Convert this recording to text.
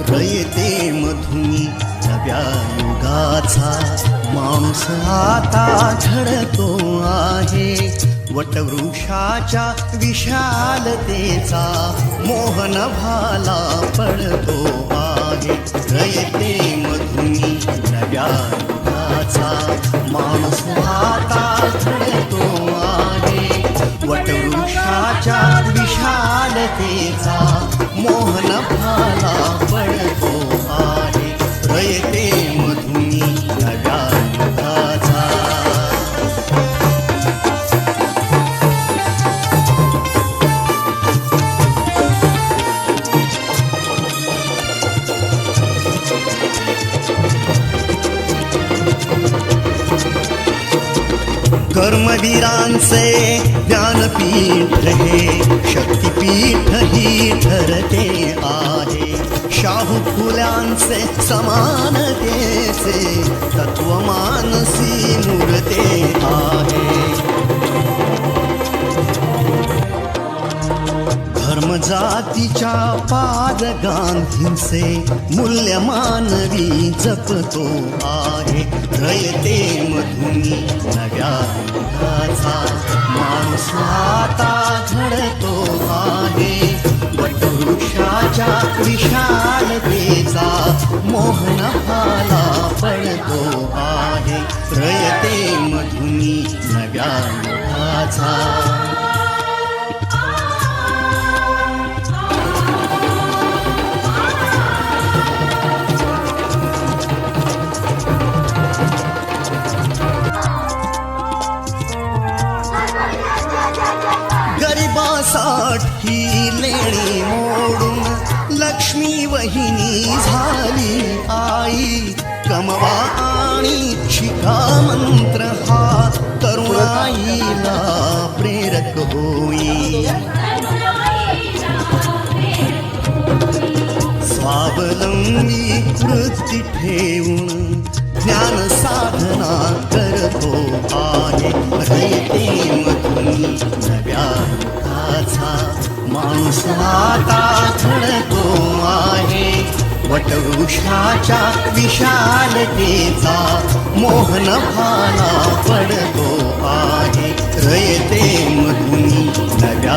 रयते मधुनी नव्या युगाचा माणूस आता घडतो आहे. वटवृक्षाच्या विशालतेचा मोहन भाला पडतो आहे. रयते मधुनी नव्या युगाचा माणूस आता घडतो आहे. वटवृक्षाच्या विशालतेचा मोहन भाला पडतो आहे. रयते मधुनी नव्या युगाचा. कर्मवीरांचे ज्ञानपीठ हे शक्तिपीठ ही ठरते आहे. शाहू फुल्यांचे समानतेचे तत्व मानसी मूर्ते आहे. धर्म जातीच्या पाद गांधींचे मूल्य मानवी जपतो आहे. रयते मधुनी नव्या युगाचा माणूस आता घडतो आहे. वटवृक्षाच्या विशालतेचा मोहन भाला पडतो आहे. रयते मधुनी नव्या युगाचा. गरिबासाठी लेणी मोडून लक्ष्मी वहिनी झाली आई. कमवा आणि शिका मंत्र हा तरुणाईला प्रेरक होई. स्वावलंबी वृत्ती ठेवून ज्ञान साधना करतो आहे. रयते मधुनी नव्या युगाचा माणूस आता घडतो आहे. वटवृक्षाच्या विशालतेचा मोहन भाला पडतो आहे. रयते मधुनी नव्या